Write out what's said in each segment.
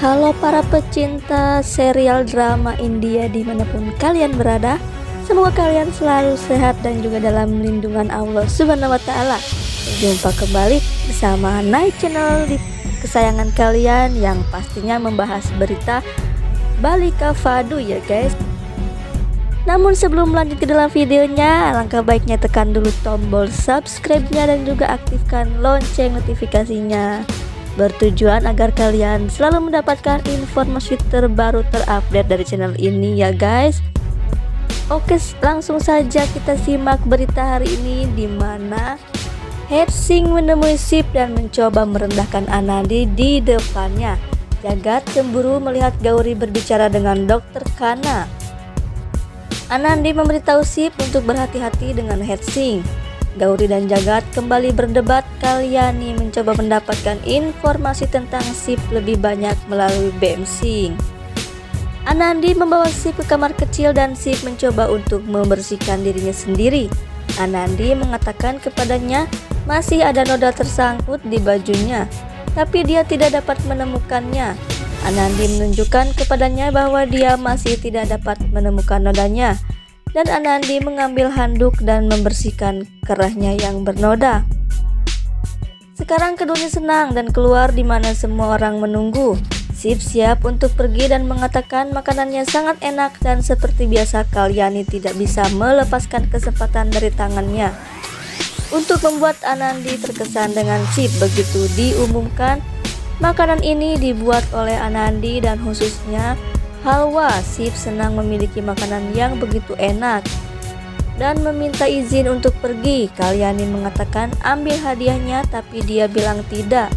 Halo para pecinta serial drama India dimanapun kalian berada. Semoga kalian selalu sehat dan juga dalam lindungan Allah Subhanahu wa Ta'ala. Jumpa kembali bersama Night Channel di kesayangan kalian yang pastinya membahas berita Balika Fadu ya guys. Namun sebelum lanjut ke dalam videonya, alangkah baiknya tekan dulu tombol subscribe-nya dan juga aktifkan lonceng notifikasinya, bertujuan agar kalian selalu mendapatkan informasi terbaru terupdate dari channel ini ya guys. Oke, langsung saja kita simak berita hari ini, di mana Hersing menemui Sip dan mencoba merendahkan Anandi di depannya. Jagat cemburu melihat Gauri berbicara dengan Dokter Kana. Anandi memberitahu Sip untuk berhati-hati dengan Hersing. Gauri dan Jagat kembali berdebat. Kalyani mencoba mendapatkan informasi tentang Sip lebih banyak melalui BMC. Anandi membawa Sip ke kamar kecil dan Sip mencoba untuk membersihkan dirinya sendiri. Anandi mengatakan kepadanya masih ada noda tersangkut di bajunya, tapi dia tidak dapat menemukannya. Anandi menunjukkan kepadanya bahwa dia masih tidak dapat menemukan nodanya, dan Anandi mengambil handuk dan membersihkan kerahnya yang bernoda. Sekarang keduanya senang dan keluar di mana semua orang menunggu. Sip siap untuk pergi dan mengatakan makanannya sangat enak, dan seperti biasa Kalyani tidak bisa melepaskan kesempatan dari tangannya untuk membuat Anandi terkesan dengan Sip. Begitu diumumkan, makanan ini dibuat oleh Anandi dan khususnya halwa. Sip senang memiliki makanan yang begitu enak dan meminta izin untuk pergi. Kalyani mengatakan ambil hadiahnya, tapi dia bilang tidak.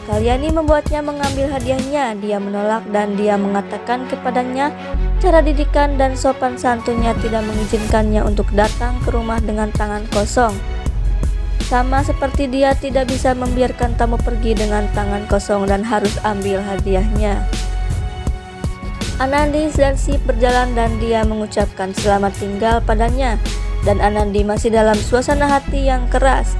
Kalyani membuatnya mengambil hadiahnya. Dia menolak dan dia mengatakan kepadanya cara didikan dan sopan santunnya tidak mengizinkannya untuk datang ke rumah dengan tangan kosong. Sama seperti dia tidak bisa membiarkan tamu pergi dengan tangan kosong dan harus ambil hadiahnya. Anandi dan Sip berjalan dan dia mengucapkan selamat tinggal padanya, dan Anandi masih dalam suasana hati yang keras.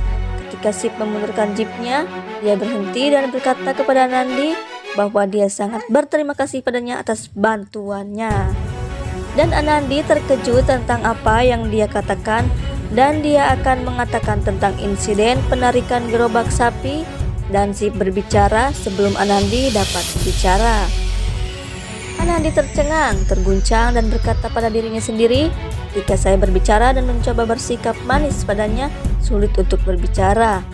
Ketika Sip memundurkan jeepnya, dia berhenti dan berkata kepada Anandi bahwa dia sangat berterima kasih padanya atas bantuannya. Dan Anandi terkejut tentang apa yang dia katakan, dan dia akan mengatakan tentang insiden penarikan gerobak sapi, dan Sip berbicara sebelum Anandi dapat bicara. Anandi tercengang, terguncang dan berkata pada dirinya sendiri, jika saya berbicara dan mencoba bersikap manis padanya, sulit untuk berbicara.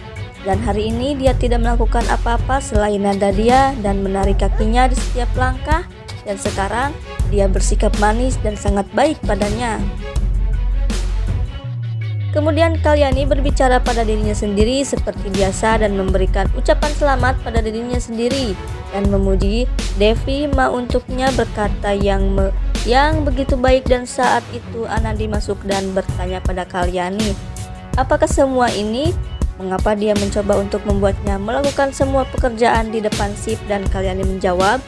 Dan hari ini dia tidak melakukan apa-apa selain nada dia dan menarik kakinya di setiap langkah, dan sekarang dia bersikap manis dan sangat baik padanya. Kemudian Kalyani berbicara pada dirinya sendiri seperti biasa dan memberikan ucapan selamat pada dirinya sendiri dan memuji Devi Ma untuknya, berkata yang begitu baik. Dan saat itu Anandi masuk dan bertanya pada Kalyani, apakah semua ini? Mengapa dia mencoba untuk membuatnya melakukan semua pekerjaan di depan Sip? Dan Kalyani menjawab,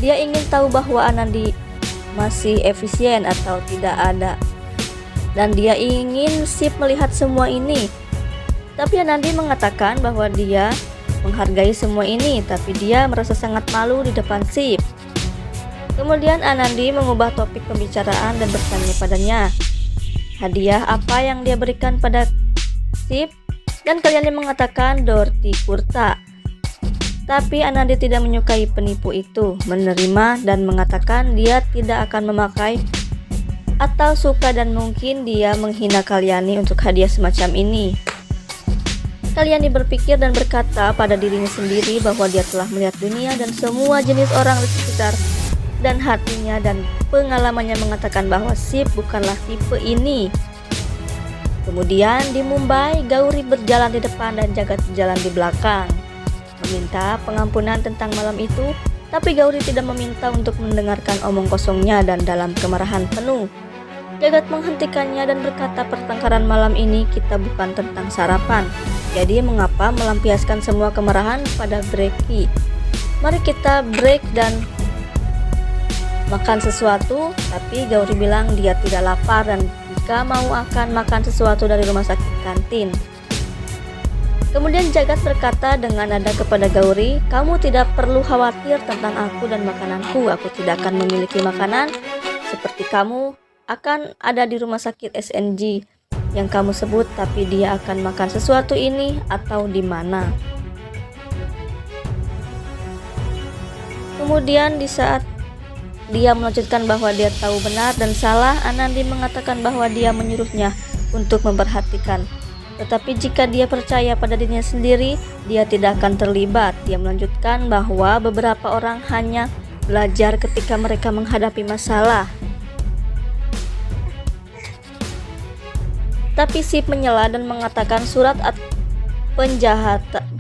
dia ingin tahu bahwa Anandi masih efisien atau tidak ada, dan dia ingin Sip melihat semua ini. Tapi Anandi mengatakan bahwa dia menghargai semua ini, tapi dia merasa sangat malu di depan Sip. Kemudian Anandi mengubah topik pembicaraan dan bertanya padanya hadiah apa yang dia berikan pada Sip, dan Kalyani mengatakan Dorti Kurta. Tapi Anandi tidak menyukai penipu itu, menerima dan mengatakan dia tidak akan memakai atau suka, dan mungkin dia menghina Kalyani untuk hadiah semacam ini. Kalyani berpikir dan berkata pada dirinya sendiri bahwa dia telah melihat dunia dan semua jenis orang di sekitar, dan hatinya dan pengalamannya mengatakan bahwa Sip bukanlah tipe ini. Kemudian di Mumbai, Gauri berjalan di depan dan Jagat berjalan di belakang, meminta pengampunan tentang malam itu. Tapi Gauri tidak meminta untuk mendengarkan omong kosongnya, dan dalam kemarahan penuh Jagat menghentikannya dan berkata, pertengkaran malam ini kita bukan tentang sarapan, jadi mengapa melampiaskan semua kemarahan pada Breki? Mari kita break dan makan sesuatu. Tapi Gauri bilang dia tidak lapar dan jika mau akan makan sesuatu dari rumah sakit kantin. Kemudian Jagat berkata dengan nada kepada Gauri, "Kamu tidak perlu khawatir tentang aku dan makananku. Aku tidak akan memiliki makanan seperti kamu akan ada di rumah sakit SNG yang kamu sebut, tapi dia akan makan sesuatu ini atau di mana." Kemudian di saat dia melanjutkan bahwa dia tahu benar dan salah, Anandi mengatakan bahwa dia menyuruhnya untuk memperhatikan. Tetapi jika dia percaya pada dirinya sendiri, dia tidak akan terlibat. Dia melanjutkan bahwa beberapa orang hanya belajar ketika mereka menghadapi masalah. Tapi Sip menyela dan mengatakan surat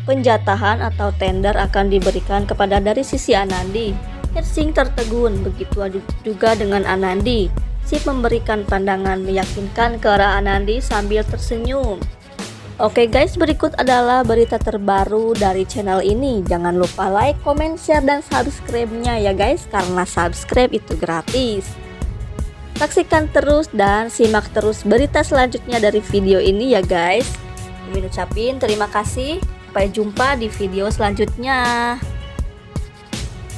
penjatahan atau tender akan diberikan kepada dari sisi Anandi. Hetsing tertegun, begitu juga dengan Anandi. Sip memberikan pandangan meyakinkan ke arah Anandi sambil tersenyum. Oke guys, berikut adalah berita terbaru dari channel ini. Jangan lupa like, comment, share, dan subscribe-nya ya guys, karena subscribe itu gratis. Saksikan terus dan simak terus berita selanjutnya dari video ini ya guys. Kami ucapin terima kasih. Sampai jumpa di video selanjutnya.